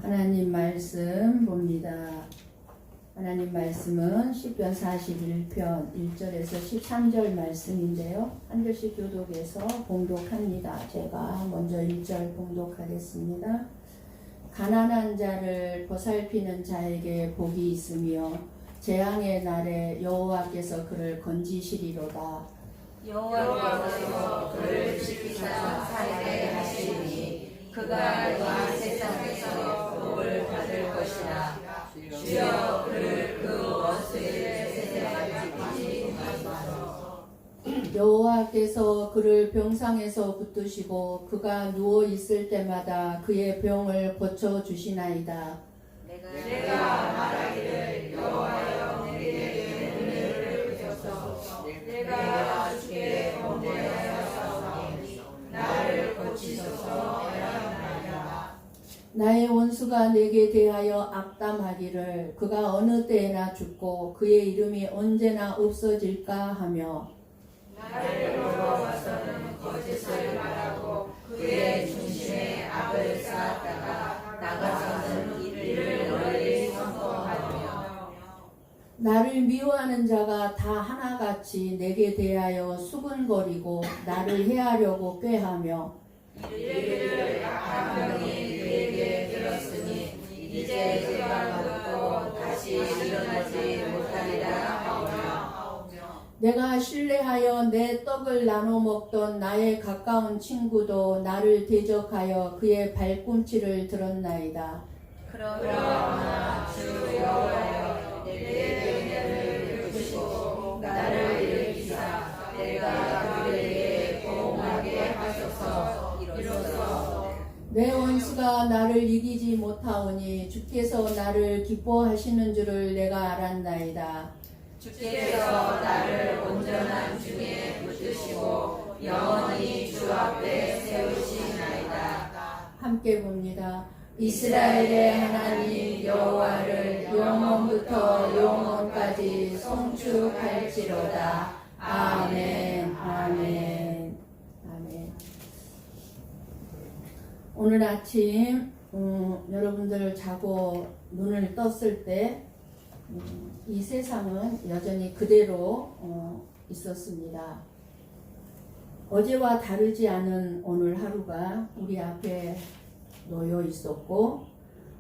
하나님 말씀 봅니다. 하나님 말씀은 시편 41편 1절에서 13절 말씀인데요. 한 절씩 교독해서 봉독합니다. 제가 먼저 1절 봉독하겠습니다. 가난한 자를 보살피는 자에게 복이 있으며 재앙의 날에 여호와께서 그를 건지시리로다. 여호와께서 그를 지키사 살게 하시니 그가 이 세상에서 복을 받을 것이라. 주여 그를 그 원수의 세대가 지키지 마소서. 여호와께서 그를 병상에서 붙드시고 그가 누워 있을 때마다 그의 병을 고쳐 주시나이다. 내가 말하기를 여호와여 내게 은혜를 베푸소서. 내가 주께 범죄하였사오니 나를 고치소서 하였나이다. 나의 원수가 내게 대하여 악담하기를 그가 어느 때에나 죽고 그의 이름이 언제나 없어질까 하며 나를 물어봐서는 거짓을 말하고 그의 중심에 악을 쌓았다가 나가서는 이를 널리 선포하며 나를 미워하는 자가 다 하나같이 내게 대하여 수군거리고 나를 해하려고 꾀하며 이를 약한 병이 그에게 들었으니 이제 그가 눕고 다시 일어나지 못하리라 하오며 내가 신뢰하여 내 떡을 나눠 먹던 나의 가까운 친구도 나를 대적하여 그의 발꿈치를 들었나이다. 그러나 주 여호와여 내게 은혜를 베푸시고 나를 일으키사 내가 그에게 보응하게 하소서. 이로써 내 원수가 나를 이기지 못하오니 주께서 나를 기뻐하시는 줄을 내가 알았나이다. 주께서 나를 온전한 중에 붙드시고 영원히 주 앞에 세우시나이다. 함께 봅니다. 이스라엘의 하나님 여호와를 영원부터 영원까지 송축할지로다. 아멘. 아멘. 아멘. 오늘 아침 여러분들 자고 눈을 떴을 때 이 세상은 여전히 그대로 있었습니다. 어제와 다르지 않은 오늘 하루가 우리 앞에 놓여 있었고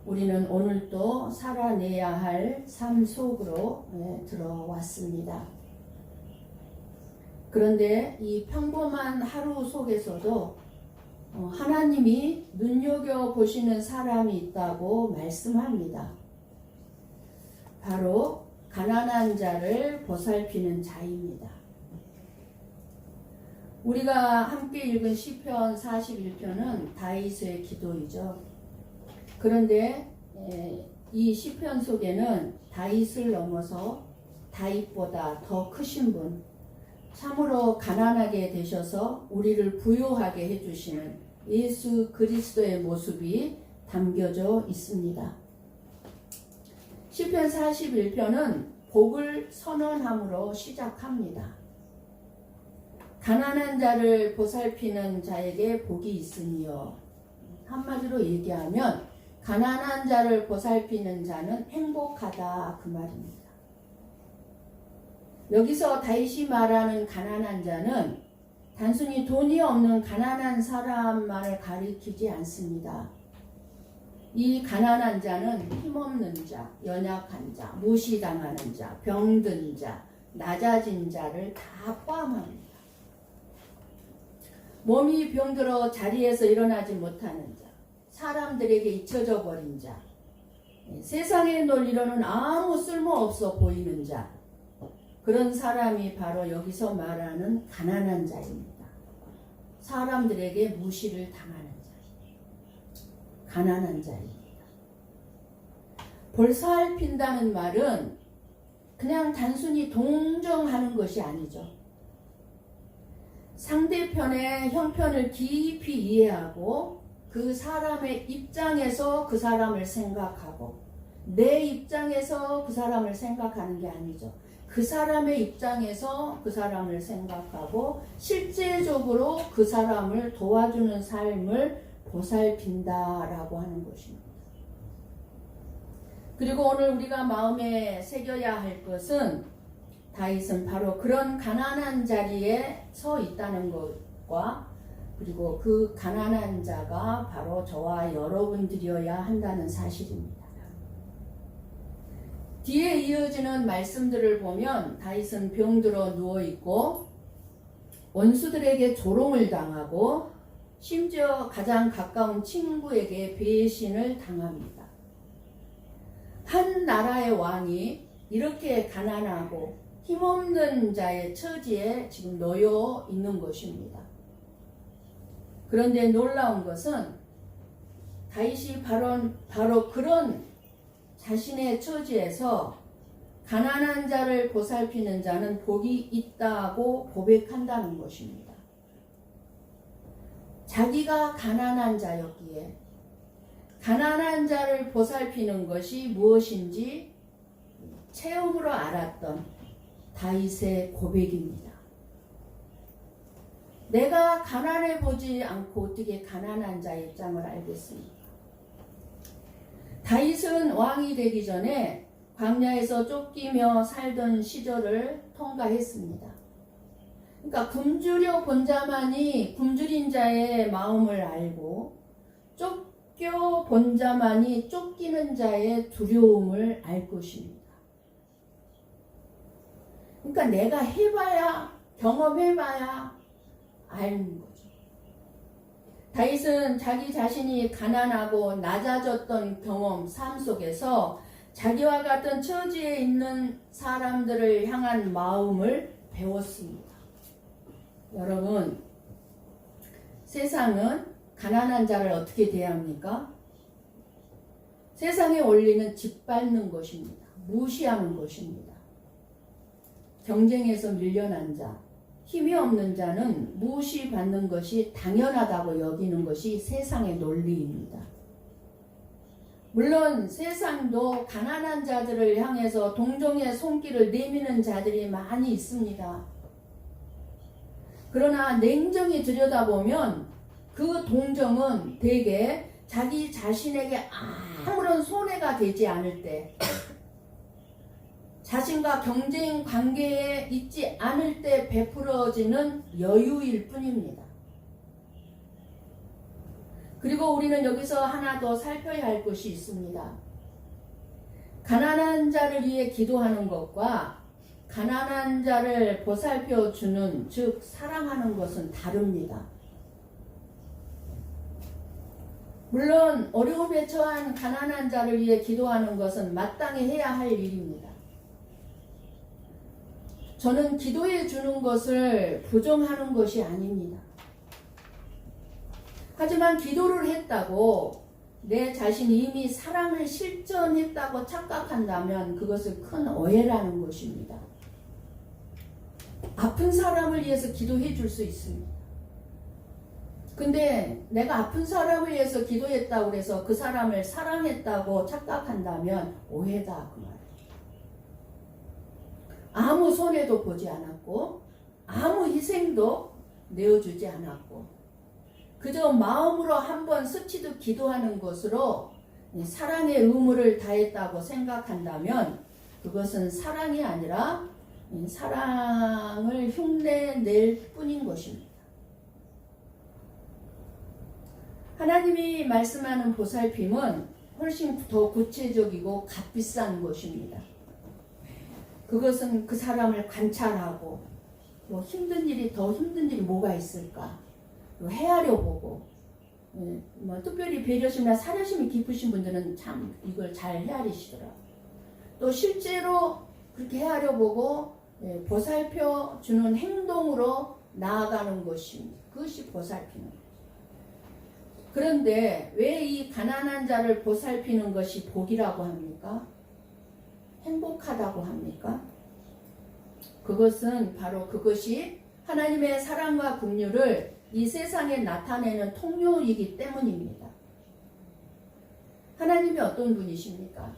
우리는 오늘도 살아내야 할 삶 속으로 들어왔습니다. 그런데 이 평범한 하루 속에서도 하나님이 눈여겨보시는 사람이 있다고 말씀합니다. 바로 가난한 자를 보살피는 자입니다. 우리가 함께 읽은 시편 41편은 다윗의 기도이죠. 그런데 이 시편 속에는 다윗을 넘어서 다윗보다 더 크신 분, 참으로 가난하게 되셔서 우리를 부유하게 해주시는 예수 그리스도의 모습이 담겨져 있습니다. 시편 41편은 복을 선언함으로 시작합니다. 가난한 자를 보살피는 자에게 복이 있으니요. 한마디로 얘기하면 가난한 자를 보살피는 자는 행복하다 그 말입니다. 여기서 다윗이 말하는 가난한 자는 단순히 돈이 없는 가난한 사람만을 가리키지 않습니다. 이 가난한 자는 힘없는 자, 연약한 자, 무시당하는 자, 병든 자, 낮아진 자를 다 포함합니다. 몸이 병들어 자리에서 일어나지 못하는 자, 사람들에게 잊혀져 버린 자, 세상의 논리로는 아무 쓸모없어 보이는 자, 그런 사람이 바로 여기서 말하는 가난한 자입니다. 사람들에게 무시를 당하는 가난한 자입니다. 보살핀다는 말은 그냥 단순히 동정하는 것이 아니죠. 상대편의 형편을 깊이 이해하고 그 사람의 입장에서 그 사람을 생각하고 내 입장에서 그 사람을 생각하는 게 아니죠. 그 사람의 입장에서 그 사람을 생각하고 실제적으로 그 사람을 도와주는 삶을 보살핀다라고 하는 것입니다. 그리고 오늘 우리가 마음에 새겨야 할 것은 다윗은 바로 그런 가난한 자리에 서 있다는 것과 그리고 그 가난한 자가 바로 저와 여러분들이어야 한다는 사실입니다. 뒤에 이어지는 말씀들을 보면 다윗은 병들어 누워있고 원수들에게 조롱을 당하고 심지어 가장 가까운 친구에게 배신을 당합니다. 한 나라의 왕이 이렇게 가난하고 힘없는 자의 처지에 지금 놓여 있는 것입니다. 그런데 놀라운 것은 다윗이 바로 그런 자신의 처지에서 가난한 자를 보살피는 자는 복이 있다고 고백한다는 것입니다. 자기가 가난한 자였기에 가난한 자를 보살피는 것이 무엇인지 체험으로 알았던 다윗의 고백입니다. 내가 가난해 보지 않고 어떻게 가난한 자의 입장을 알겠습니까? 다윗은 왕이 되기 전에 광야에서 쫓기며 살던 시절을 통과했습니다. 그러니까 굶주려 본 자만이 굶주린 자의 마음을 알고 쫓겨 본 자만이 쫓기는 자의 두려움을 알 것입니다. 그러니까 내가 해봐야 경험해봐야 아는 거죠. 다윗은 자기 자신이 가난하고 낮아졌던 경험, 삶 속에서 자기와 같은 처지에 있는 사람들을 향한 마음을 배웠습니다. 여러분, 세상은 가난한 자를 어떻게 대합니까? 세상의 원리는 짓밟는 것입니다. 무시하는 것입니다. 경쟁에서 밀려난 자, 힘이 없는 자는 무시받는 것이 당연하다고 여기는 것이 세상의 논리입니다. 물론 세상도 가난한 자들을 향해서 동정의 손길을 내미는 자들이 많이 있습니다. 그러나 냉정히 들여다보면 그 동정은 대개 자기 자신에게 아무런 손해가 되지 않을 때, 자신과 경쟁 관계에 있지 않을 때 베풀어지는 여유일 뿐입니다. 그리고 우리는 여기서 하나 더 살펴야 할 것이 있습니다. 가난한 자를 위해 기도하는 것과 가난한 자를 보살펴 주는, 즉 사랑하는 것은 다릅니다. 물론 어려움에 처한 가난한 자를 위해 기도하는 것은 마땅히 해야 할 일입니다. 저는 기도해 주는 것을 부정하는 것이 아닙니다. 하지만 기도를 했다고 내 자신이 이미 사랑을 실천했다고 착각한다면 그것은 큰 오해라는 것입니다. 아픈 사람을 위해서 기도해 줄 수 있습니다. 근데 내가 아픈 사람을 위해서 기도했다고 해서 그 사람을 사랑했다고 착각한다면 오해다 그 말이에요. 아무 손해도 보지 않았고 아무 희생도 내어주지 않았고 그저 마음으로 한번 스치듯 기도하는 것으로 사랑의 의무를 다했다고 생각한다면 그것은 사랑이 아니라 사랑을 흉내낼 뿐인 것입니다. 하나님이 말씀하는 보살핌은 훨씬 더 구체적이고 값비싼 것입니다. 그것은 그 사람을 관찰하고 힘든 일이 더 힘든 일이 뭐가 있을까 헤아려 보고 특별히 배려심이나 사려심이 깊으신 분들은 참 이걸 잘 헤아리시더라고요. 또 실제로 그렇게 헤아려 보고 보살펴 주는 행동으로 나아가는 것입니다. 그것이 보살피는 거죠. 그런데 왜 이 가난한 자를 보살피는 것이 복이라고 합니까? 행복하다고 합니까? 그것은 바로 그것이 하나님의 사랑과 긍휼을 이 세상에 나타내는 통로이기 때문입니다. 하나님이 어떤 분이십니까?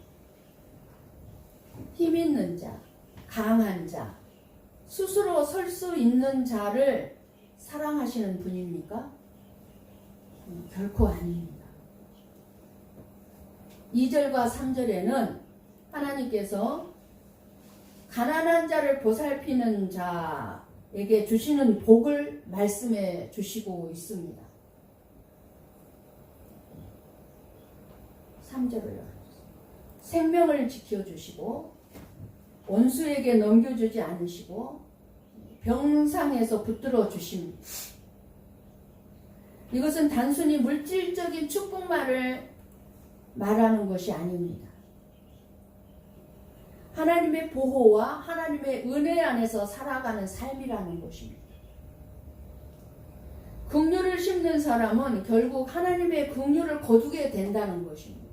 힘 있는 자, 강한 자, 스스로 설 수 있는 자를 사랑하시는 분입니까? 결코 아닙니다. 2절과 3절에는 하나님께서 가난한 자를 보살피는 자에게 주시는 복을 말씀해 주시고 있습니다. 3절을요. 생명을 지켜주시고 원수에게 넘겨주지 않으시고 병상에서 붙들어 주십니다. 이것은 단순히 물질적인 축복만을 말하는 것이 아닙니다. 하나님의 보호와 하나님의 은혜 안에서 살아가는 삶이라는 것입니다. 긍휼을 심는 사람은 결국 하나님의 긍휼을 거두게 된다는 것입니다.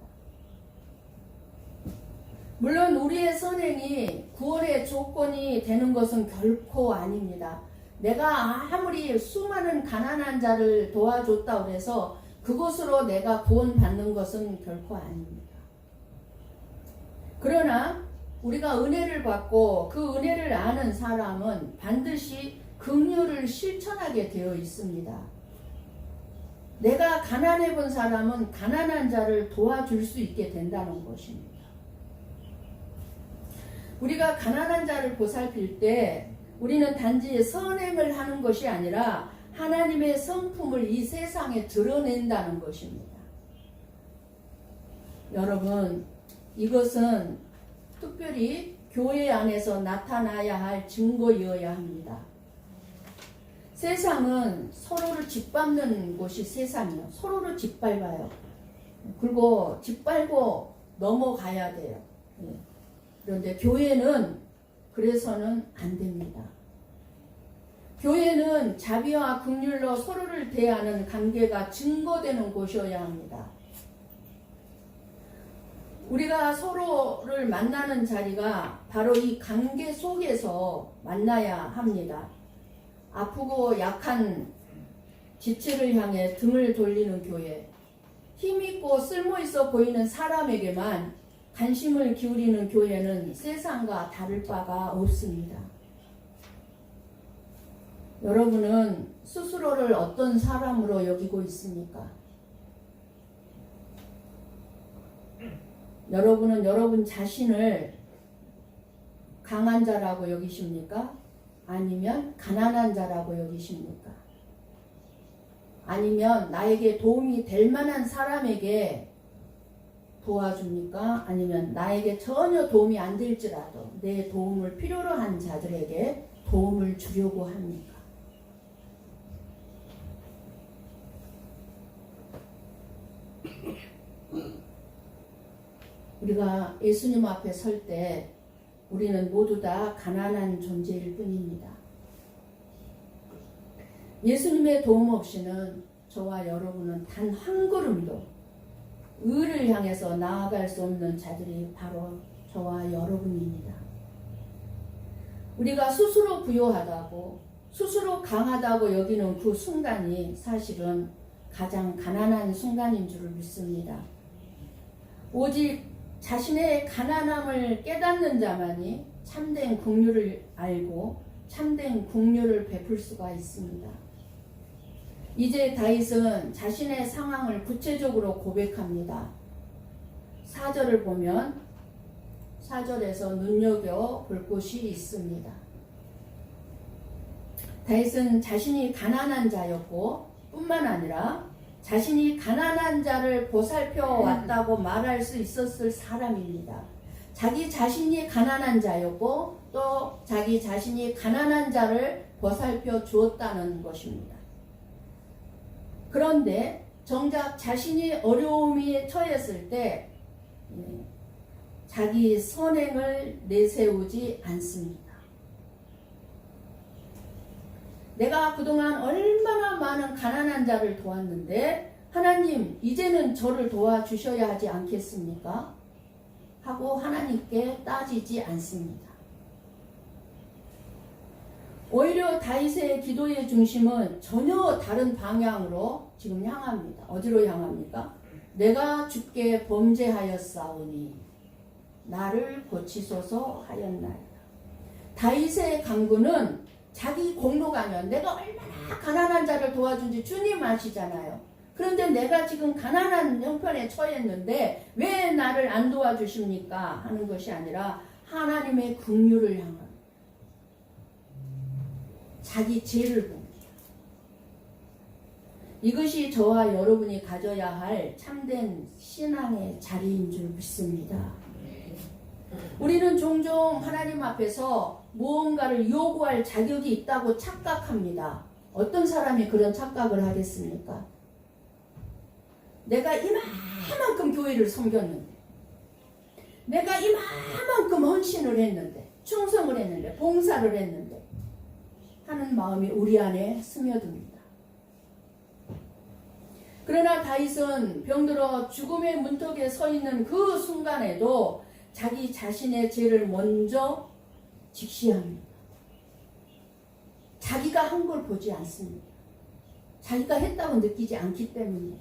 물론 우리의 선행이 구원의 조건이 되는 것은 결코 아닙니다. 내가 아무리 수많은 가난한 자를 도와줬다고 해서 그것으로 내가 구원받는 것은 결코 아닙니다. 그러나 우리가 은혜를 받고 그 은혜를 아는 사람은 반드시 긍휼을 실천하게 되어 있습니다. 내가 가난해 본 사람은 가난한 자를 도와줄 수 있게 된다는 것입니다. 우리가 가난한 자를 보살필 때 우리는 단지 선행을 하는 것이 아니라 하나님의 성품을 이 세상에 드러낸다는 것입니다. 여러분, 이것은 특별히 교회 안에서 나타나야 할 증거이어야 합니다. 세상은 서로를 짓밟는 곳이 세상이에요. 서로를 짓밟아요. 그리고 짓밟고 넘어가야 돼요. 그런데 교회는 그래서는 안 됩니다. 교회는 자비와 긍휼로 서로를 대하는 관계가 증거되는 곳이어야 합니다. 우리가 서로를 만나는 자리가 바로 이 관계 속에서 만나야 합니다. 아프고 약한 지체를 향해 등을 돌리는 교회, 힘있고 쓸모있어 보이는 사람에게만 관심을 기울이는 교회는 세상과 다를 바가 없습니다. 여러분은 스스로를 어떤 사람으로 여기고 있습니까? 여러분은 여러분 자신을 강한 자라고 여기십니까? 아니면 가난한 자라고 여기십니까? 아니면 나에게 도움이 될 만한 사람에게 도와줍니까? 아니면 나에게 전혀 도움이 안 될지라도 내 도움을 필요로 한 자들에게 도움을 주려고 합니까? 우리가 예수님 앞에 설 때 우리는 모두 다 가난한 존재일 뿐입니다. 예수님의 도움 없이는 저와 여러분은 단 한 걸음도 의를 향해서 나아갈 수 없는 자들이 바로 저와 여러분입니다. 우리가 스스로 부유하다고 스스로 강하다고 여기는 그 순간이 사실은 가장 가난한 순간인 줄 믿습니다. 오직 자신의 가난함을 깨닫는 자만이 참된 긍휼을 알고 참된 긍휼을 베풀 수가 있습니다. 이제 다윗은 자신의 상황을 구체적으로 고백합니다. 4절을 보면 4절에서 눈여겨볼 곳이 있습니다. 다윗은 자신이 가난한 자였고 뿐만 아니라 자신이 가난한 자를 보살펴 왔다고 말할 수 있었을 사람입니다. 자기 자신이 가난한 자였고 또 자기 자신이 가난한 자를 보살펴 주었다는 것입니다. 그런데 정작 자신이 어려움에 처했을 때 자기 선행을 내세우지 않습니다. 내가 그동안 얼마나 많은 가난한 자를 도왔는데 하나님 이제는 저를 도와주셔야 하지 않겠습니까? 하고 하나님께 따지지 않습니다. 오히려 다윗의 기도의 중심은 전혀 다른 방향으로 지금 향합니다. 어디로 향합니까? 내가 주께 범죄하였사오니 나를 고치소서 하였나이다. 다윗의 간구는 자기 공로가면 내가 얼마나 가난한 자를 도와준지 주님 아시잖아요. 그런데 내가 지금 가난한 형편에 처했는데 왜 나를 안 도와주십니까? 하는 것이 아니라 하나님의 긍휼을 향한 자기 죄를 봅니다. 이것이 저와 여러분이 가져야 할 참된 신앙의 자리인 줄 믿습니다. 우리는 종종 하나님 앞에서 무언가를 요구할 자격이 있다고 착각합니다. 어떤 사람이 그런 착각을 하겠습니까? 내가 이만큼 교회를 섬겼는데, 내가 이만큼 헌신을 했는데, 충성을 했는데, 봉사를 했는데 하는 마음이 우리 안에 스며듭니다. 그러나 다윗은 병들어 죽음의 문턱에 서 있는 그 순간에도 자기 자신의 죄를 먼저 직시합니다. 자기가 한 걸 보지 않습니다. 자기가 했다고 느끼지 않기 때문에.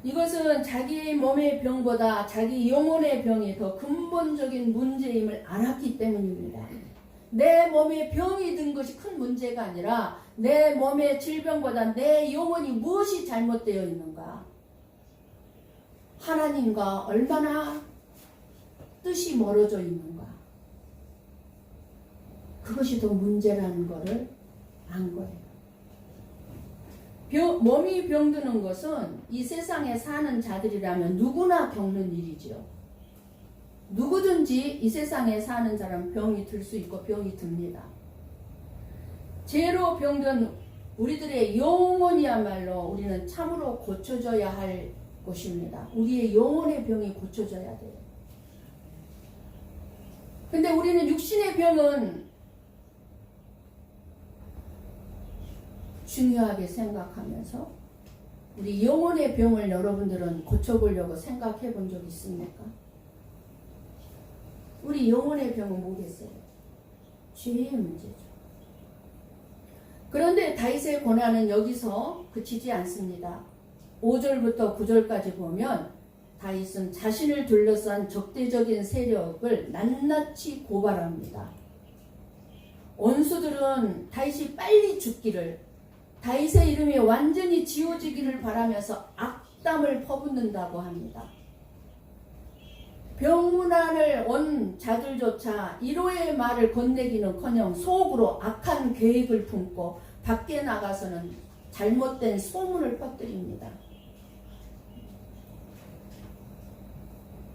이것은 자기 몸의 병보다 자기 영혼의 병이 더 근본적인 문제임을 알았기 때문입니다. 내 몸에 병이 든 것이 큰 문제가 아니라 내 몸의 질병보다 내 영혼이 무엇이 잘못되어 있는가? 하나님과 얼마나 뜻이 멀어져 있는가? 그것이 더 문제라는 것을 안 거예요. 몸이 병드는 것은 이 세상에 사는 자들이라면 누구나 겪는 일이죠. 누구든지 이 세상에 사는 사람 병이 들 수 있고 병이 듭니다. 죄로 병든 우리들의 영혼이야말로 우리는 참으로 고쳐져야 할 것입니다. 우리의 영혼의 병이 고쳐져야 돼요. 근데 우리는 육신의 병은 중요하게 생각하면서 우리 영혼의 병을 여러분들은 고쳐보려고 생각해 본 적 있습니까? 우리 영혼의 병은 뭐겠어요? 죄의 문제죠. 그런데 다윗의 고난은 여기서 그치지 않습니다. 5절부터 9절까지 보면 다윗은 자신을 둘러싼 적대적인 세력을 낱낱이 고발합니다. 원수들은 다윗이 빨리 죽기를, 다윗의 이름이 완전히 지워지기를 바라면서 악담을 퍼붓는다고 합니다. 병문안을 온 자들조차 위로의 말을 건네기는커녕 속으로 악한 계획을 품고 밖에 나가서는 잘못된 소문을 퍼뜨립니다.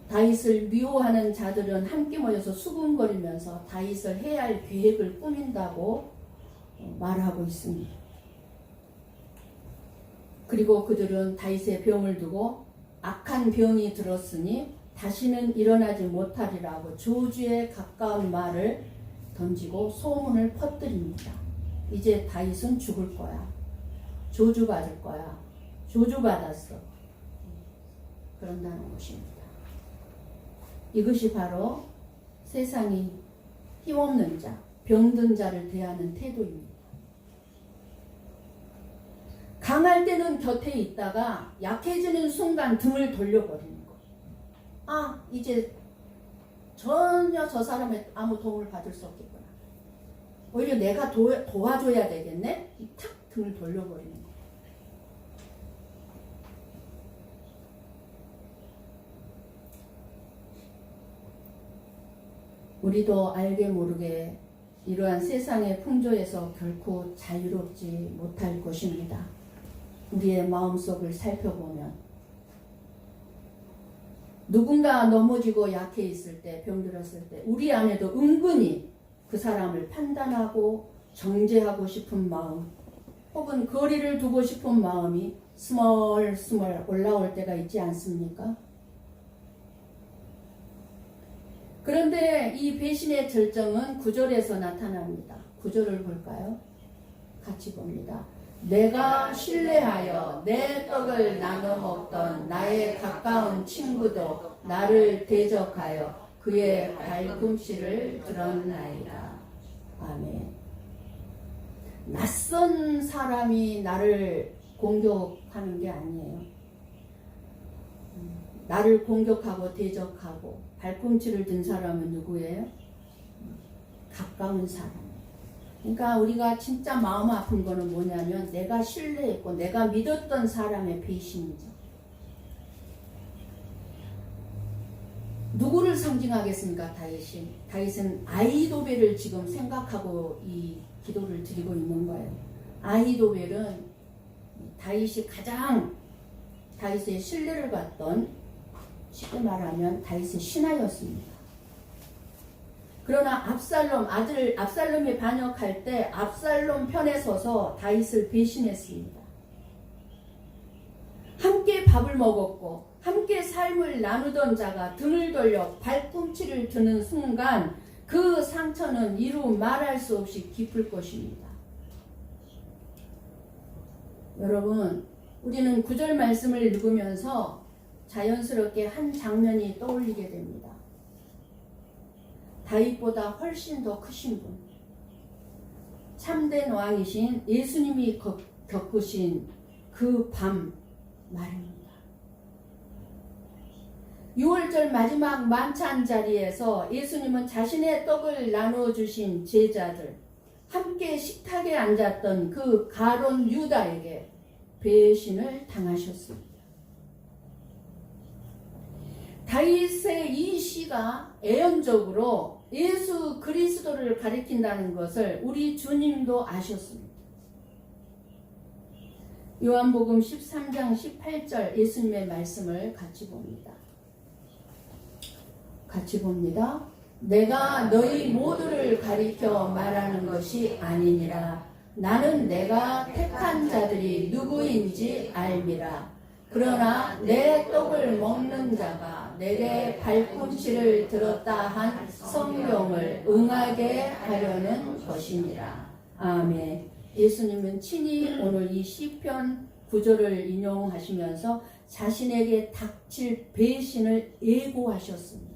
다윗을 미워하는 자들은 함께 모여서 수군거리면서 다윗을 해야 할 계획을 꾸민다고 말하고 있습니다. 그리고 그들은 다윗의 병을 두고 악한 병이 들었으니 다시는 일어나지 못하리라고 저주에 가까운 말을 던지고 소문을 퍼뜨립니다. 이제 다윗은 죽을 거야. 저주받을 거야. 저주받았어. 그런다는 것입니다. 이것이 바로 세상이 힘없는 자, 병든 자를 대하는 태도입니다. 강할 때는 곁에 있다가 약해지는 순간 등을 돌려버리는 것. 아, 이제 전혀 저 사람의 아무 도움을 받을 수 없겠구나. 오히려 내가 도와줘야 되겠네? 탁 등을 돌려버리는 것. 우리도 알게 모르게 이러한 세상의 풍조에서 결코 자유롭지 못할 것입니다. 우리의 마음속을 살펴보면 누군가 넘어지고 약해 있을 때, 병들었을 때 우리 안에도 은근히 그 사람을 판단하고 정죄하고 싶은 마음 혹은 거리를 두고 싶은 마음이 스멀스멀 올라올 때가 있지 않습니까? 그런데 이 배신의 절정은 9절에서 나타납니다. 9절을 볼까요? 같이 봅니다. 내가 신뢰하여 내 떡을 나눠 먹던 나의 가까운 친구도 나를 대적하여 그의 발꿈치를 들었나이다. 아멘. 낯선 사람이 나를 공격하는 게 아니에요. 나를 공격하고 대적하고 발꿈치를 든 사람은 누구예요? 가까운 사람. 그러니까 우리가 진짜 마음 아픈 거는 뭐냐면 내가 신뢰했고 내가 믿었던 사람의 배신이죠. 누구를 상징하겠습니까? 다윗이. 다윗은 아히도벨을 지금 생각하고 이 기도를 드리고 있는 거예요. 아히도벨은 다윗이 가장 다윗의 신뢰를 받던, 쉽게 말하면 다윗의 신하였습니다. 그러나 아들 압살롬이 반역할 때 압살롬 편에 서서 다윗을 배신했습니다. 함께 밥을 먹었고 함께 삶을 나누던 자가 등을 돌려 발꿈치를 드는 순간 그 상처는 이루 말할 수 없이 깊을 것입니다. 여러분, 우리는 구절 말씀을 읽으면서 자연스럽게 한 장면이 떠올리게 됩니다. 다윗보다 훨씬 더 크신 분, 참된 왕이신 예수님이 겪으신 그 밤 말입니다. 6월절 마지막 만찬 자리에서 예수님은 자신의 떡을 나누어 주신 제자들, 함께 식탁에 앉았던 그 가론 유다에게 배신을 당하셨습니다. 다윗의 이 시가 애연적으로 예수 그리스도를 가리킨다는 것을 우리 주님도 아셨습니다. 요한복음 13장 18절 예수님의 말씀을 같이 봅니다. 내가 너희 모두를 가리켜 말하는 것이 아니니라. 나는 내가 택한 자들이 누구인지 알미라. 그러나 내 떡을 먹는 자가 내게 발꿈치를 들었다 한 성경을 응하게 하려는 것이니라. 아멘. 예수님은 친히 오늘 이 시편 9절을 인용하시면서 자신에게 닥칠 배신을 예고하셨습니다.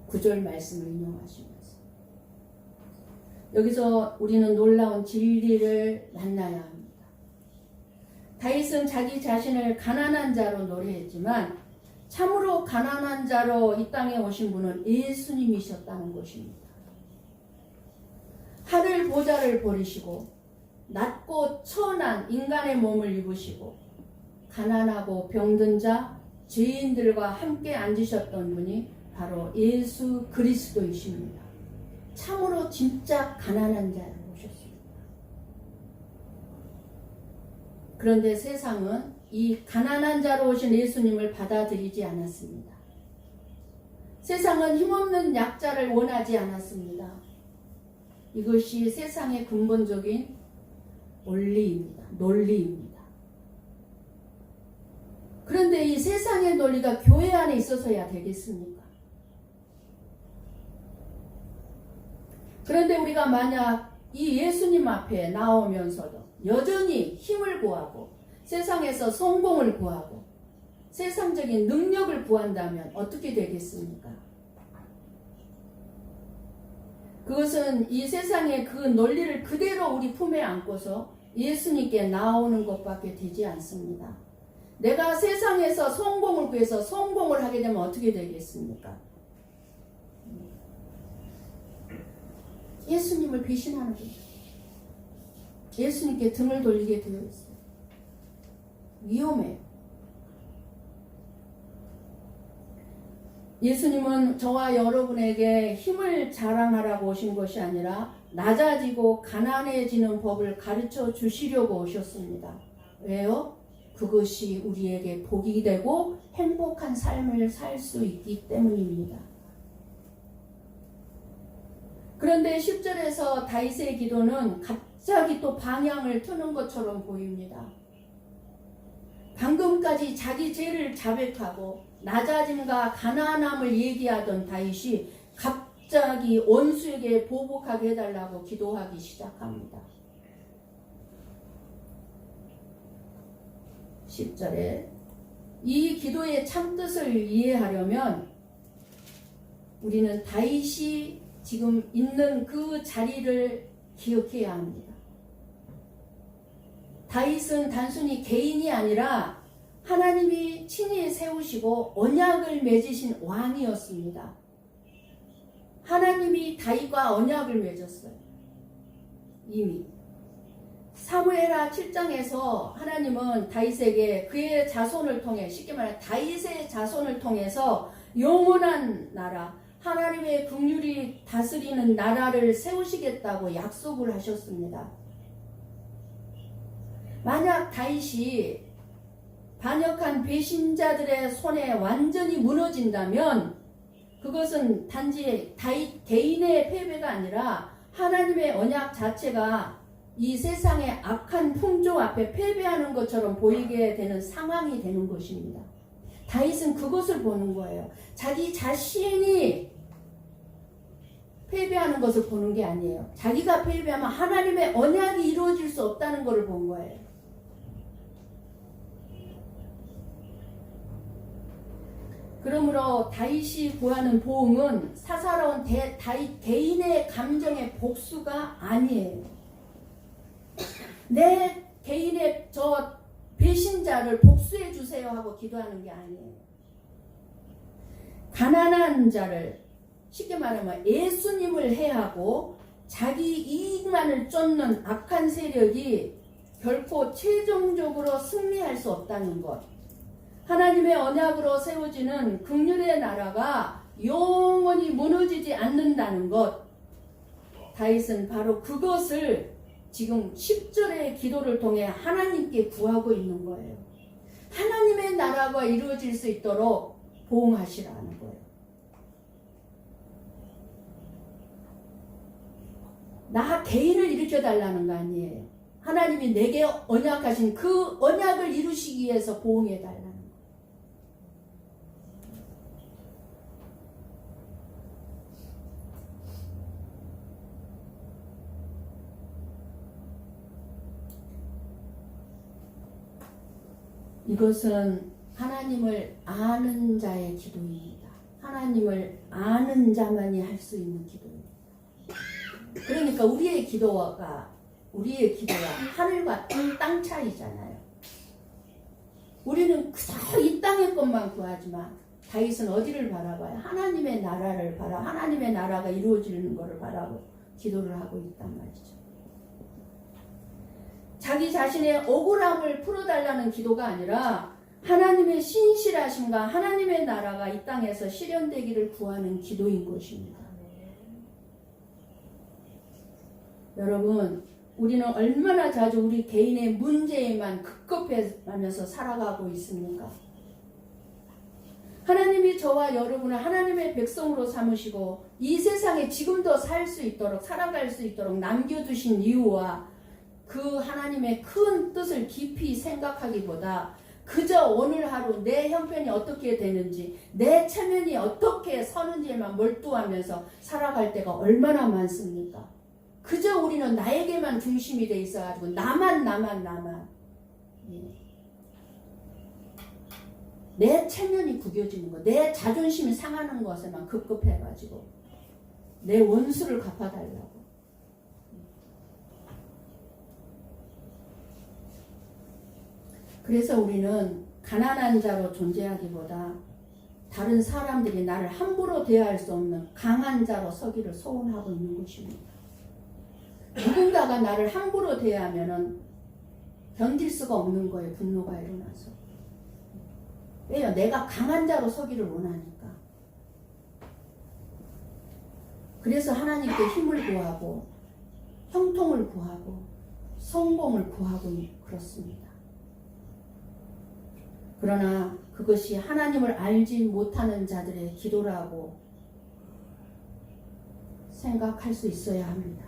9절 말씀을 인용하시면서 여기서 우리는 놀라운 진리를 만나야 합니다. 다윗은 자기 자신을 가난한 자로 노래했지만 참으로 가난한 자로 이 땅에 오신 분은 예수님이셨다는 것입니다. 하늘 보좌를 버리시고 낮고 천한 인간의 몸을 입으시고 가난하고 병든 자, 죄인들과 함께 앉으셨던 분이 바로 예수 그리스도이십니다. 참으로 진짜 가난한 자로 오셨습니다. 그런데 세상은 이 가난한 자로 오신 예수님을 받아들이지 않았습니다. 세상은 힘없는 약자를 원하지 않았습니다. 이것이 세상의 근본적인 원리입니다. 논리입니다. 그런데 이 세상의 논리가 교회 안에 있어서야 되겠습니까? 그런데 우리가 만약 이 예수님 앞에 나오면서도 여전히 힘을 구하고 세상에서 성공을 구하고 세상적인 능력을 구한다면 어떻게 되겠습니까? 그것은 이 세상의 그 논리를 그대로 우리 품에 안고서 예수님께 나오는 것밖에 되지 않습니다. 내가 세상에서 성공을 구해서 성공을 하게 되면 어떻게 되겠습니까? 예수님을 배신하는 거죠. 예수님께 등을 돌리게 되어 있어요. 위험해요. 예수님은 저와 여러분에게 힘을 자랑하라고 오신 것이 아니라 낮아지고 가난해지는 법을 가르쳐 주시려고 오셨습니다. 왜요? 그것이 우리에게 복이 되고 행복한 삶을 살 수 있기 때문입니다. 그런데 10절에서 다윗의 기도는 갑자기 또 방향을 트는 것처럼 보입니다. 방금까지 자기 죄를 자백하고 낮아짐과 가난함을 얘기하던 다윗이 갑자기 원수에게 보복하게 해달라고 기도하기 시작합니다. 10절에 이 기도의 참뜻을 이해하려면 우리는 다윗이 지금 있는 그 자리를 기억해야 합니다. 다윗은 단순히 개인이 아니라 하나님이 친히 세우시고 언약을 맺으신 왕이었습니다. 하나님이 다윗과 언약을 맺었어요. 이미 사무엘하 7장에서 하나님은 다윗에게 그의 자손을 통해, 쉽게 말해 다윗의 자손을 통해서 영원한 나라, 하나님의 긍휼이 다스리는 나라를 세우시겠다고 약속을 하셨습니다. 만약 다윗이 반역한 배신자들의 손에 완전히 무너진다면 그것은 단지 다윗 개인의 패배가 아니라 하나님의 언약 자체가 이 세상의 악한 풍조 앞에 패배하는 것처럼 보이게 되는 상황이 되는 것입니다. 다윗은 그것을 보는 거예요. 자기 자신이 패배하는 것을 보는 게 아니에요. 자기가 패배하면 하나님의 언약이 이루어질 수 없다는 것을 본 거예요. 그러므로 다윗이 구하는 보응은 사사로운 다윗 개인의 감정의 복수가 아니에요. 내 개인의 저 배신자를 복수해 주세요 하고 기도하는 게 아니에요. 가난한 자를, 쉽게 말하면 예수님을 해하고 자기 이익만을 쫓는 악한 세력이 결코 최종적으로 승리할 수 없다는 것. 하나님의 언약으로 세워지는 긍휼의 나라가 영원히 무너지지 않는다는 것. 다윗은 바로 그것을 지금 10절의 기도를 통해 하나님께 구하고 있는 거예요. 하나님의 나라가 이루어질 수 있도록 보응하시라는 거예요. 나 개인을 일으켜달라는 거 아니에요. 하나님이 내게 언약하신 그 언약을 이루시기 위해서 보응해달라는 거예요. 이것은 하나님을 아는 자의 기도입니다. 하나님을 아는 자만이 할 수 있는 기도입니다. 그러니까 우리의 기도가 하늘과 땅 차이잖아요. 우리는 그저 이 땅의 것만 구하지만 다윗은 어디를 바라봐요? 하나님의 나라를 하나님의 나라가 이루어지는 것을 바라고 기도를 하고 있단 말이죠. 자기 자신의 억울함을 풀어달라는 기도가 아니라 하나님의 신실하심과 하나님의 나라가 이 땅에서 실현되기를 구하는 기도인 것입니다. 여러분, 우리는 얼마나 자주 우리 개인의 문제에만 급급해하면서 살아가고 있습니까? 하나님이 저와 여러분을 하나님의 백성으로 삼으시고 이 세상에 지금도 살 수 있도록, 살아갈 수 있도록 남겨두신 이유와 그 하나님의 큰 뜻을 깊이 생각하기보다 그저 오늘 하루 내 형편이 어떻게 되는지, 내 체면이 어떻게 서는지에만 몰두하면서 살아갈 때가 얼마나 많습니까? 그저 우리는 나에게만 중심이 돼 있어가지고 나만. 예. 내 체면이 구겨지는 거, 내 자존심이 상하는 것에만 급급해가지고 내 원수를 갚아달라고. 그래서 우리는 가난한 자로 존재하기보다 다른 사람들이 나를 함부로 대할 수 없는 강한 자로 서기를 소원하고 있는 것입니다. 누군가가 나를 함부로 대하면은 견딜 수가 없는 거예요. 분노가 일어나서. 왜요? 내가 강한 자로 서기를 원하니까. 그래서 하나님께 힘을 구하고 형통을 구하고 성공을 구하고 그렇습니다. 그러나 그것이 하나님을 알지 못하는 자들의 기도라고 생각할 수 있어야 합니다.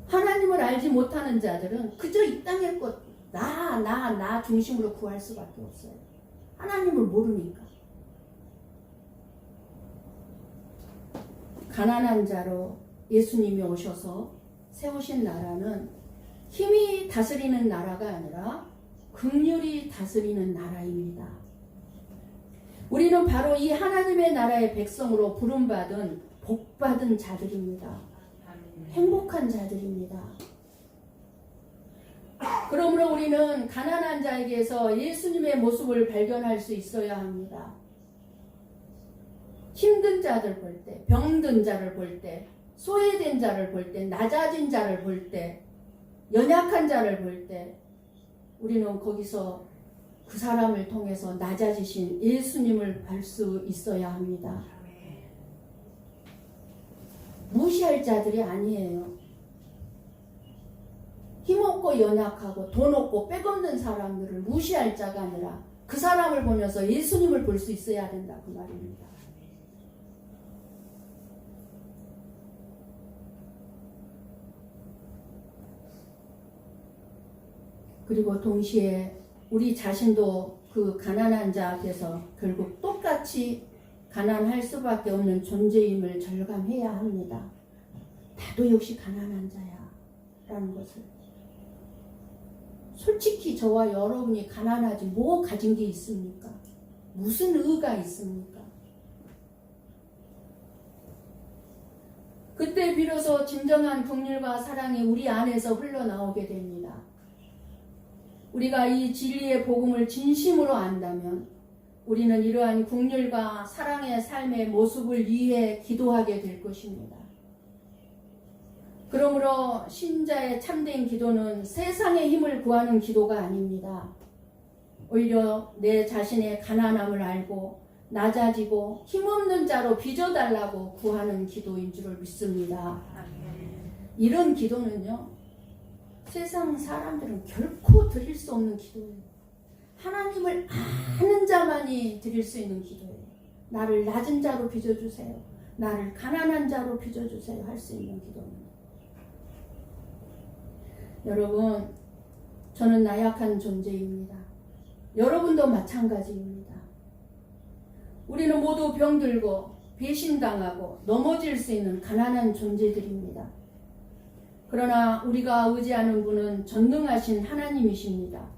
하나님을 알지 못하는 자들은 그저 이 땅의 것, 나 중심으로 구할 수밖에 없어요. 하나님을 모르니까. 가난한 자로 예수님이 오셔서 세우신 나라는 힘이 다스리는 나라가 아니라 긍휼이 다스리는 나라입니다. 우리는 바로 이 하나님의 나라의 백성으로 부름받은 복받은 자들입니다. 행복한 자들입니다. 그러므로 우리는 가난한 자에게서 예수님의 모습을 발견할 수 있어야 합니다. 힘든 자들 볼 때, 병든 자를 볼 때, 소외된 자를 볼 때, 낮아진 자를 볼 때, 연약한 자를 볼 때, 우리는 거기서 그 사람을 통해서 낮아지신 예수님을 볼 수 있어야 합니다. 무시할 자들이 아니에요. 힘없고 연약하고 돈 없고 백 없는 사람들을 무시할 자가 아니라 그 사람을 보면서 예수님을 볼 수 있어야 된다 그 말입니다. 그리고 동시에 우리 자신도 그 가난한 자 앞에서 결국 똑같이 가난할 수밖에 없는 존재임을 절감해야 합니다. 나도 역시 가난한 자야 라는 것을. 솔직히 저와 여러분이 가난하지 뭐 가진 게 있습니까? 무슨 의가 있습니까? 그때 비로소 진정한 긍휼과 사랑이 우리 안에서 흘러나오게 됩니다. 우리가 이 진리의 복음을 진심으로 안다면 우리는 이러한 긍휼과 사랑의 삶의 모습을 위해 기도하게 될 것입니다. 그러므로 신자의 참된 기도는 세상의 힘을 구하는 기도가 아닙니다. 오히려 내 자신의 가난함을 알고 낮아지고 힘없는 자로 빚어달라고 구하는 기도인 줄을 믿습니다. 이런 기도는요, 세상 사람들은 결코 드릴 수 없는 기도예요. 하나님을 아는 자만이 드릴 수 있는 기도예요. 나를 낮은 자로 빚어주세요. 나를 가난한 자로 빚어주세요. 할 수 있는 기도입니다. 여러분, 저는 나약한 존재입니다. 여러분도 마찬가지입니다. 우리는 모두 병들고 배신당하고 넘어질 수 있는 가난한 존재들입니다. 그러나 우리가 의지하는 분은 전능하신 하나님이십니다.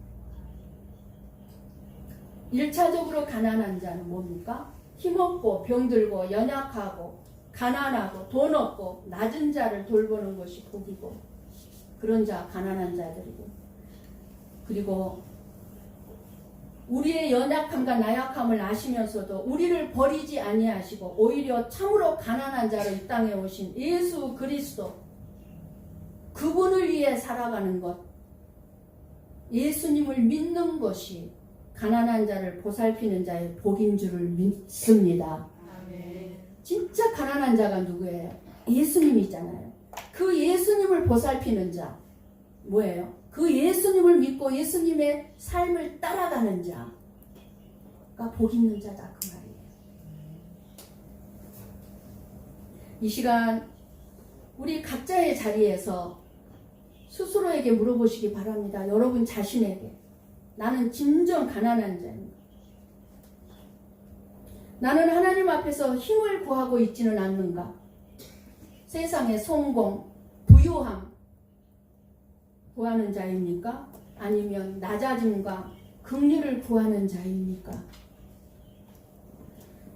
1차적으로 가난한 자는 뭡니까? 힘없고 병들고 연약하고 가난하고 돈 없고 낮은 자를 돌보는 것이 복이고, 그런 자 가난한 자들이고, 그리고 우리의 연약함과 나약함을 아시면서도 우리를 버리지 아니하시고 오히려 참으로 가난한 자로 이 땅에 오신 예수 그리스도, 그분을 위해 살아가는 것, 예수님을 믿는 것이 가난한 자를 보살피는 자의 복인 줄을 믿습니다. 아멘. 진짜 가난한 자가 누구예요? 예수님이잖아요. 그 예수님을 보살피는 자 뭐예요? 그 예수님을 믿고 예수님의 삶을 따라가는 자가 복 있는 자다 그 말이에요. 이 시간 우리 각자의 자리에서 스스로에게 물어보시기 바랍니다. 여러분 자신에게, 나는 진정 가난한 자입니다. 나는 하나님 앞에서 힘을 구하고 있지는 않는가? 세상의 성공, 부유함 구하는 자입니까? 아니면 낮아짐과 긍휼을 구하는 자입니까?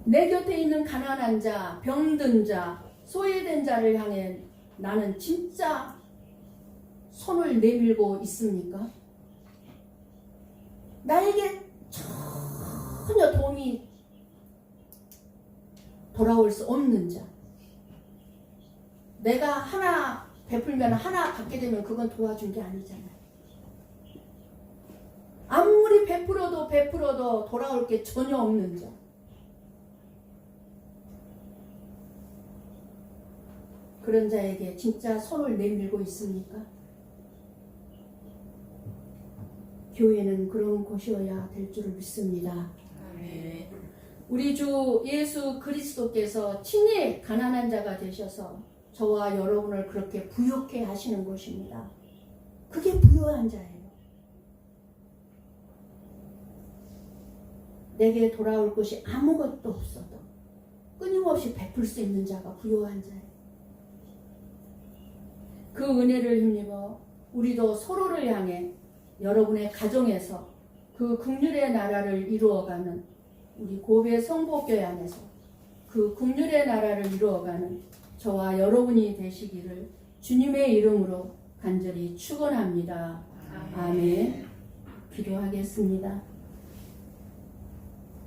내 곁에 있는 가난한 자, 병든 자, 소외된 자를 향해 나는 진짜 손을 내밀고 있습니까? 나에게 전혀 도움이 돌아올 수 없는 자, 내가 하나 베풀면 하나 받게 되면 그건 도와준 게 아니잖아요. 아무리 베풀어도 돌아올 게 전혀 없는 자, 그런 자에게 진짜 손을 내밀고 있습니까? 교회는 그런 곳이어야 될 줄을 믿습니다. 아멘. 우리 주 예수 그리스도께서 친히 가난한 자가 되셔서 저와 여러분을 그렇게 부유케 하시는 것입니다. 그게 부유한 자예요. 내게 돌아올 것이 아무것도 없어도 끊임없이 베풀 수 있는 자가 부유한 자예요. 그 은혜를 힘입어 우리도 서로를 향해 여러분의 가정에서 그 긍휼의 나라를 이루어가는, 우리 고배 성복교회 안에서 그 긍휼의 나라를 이루어가는 저와 여러분이 되시기를 주님의 이름으로 간절히 축원합니다. 아멘. 기도하겠습니다.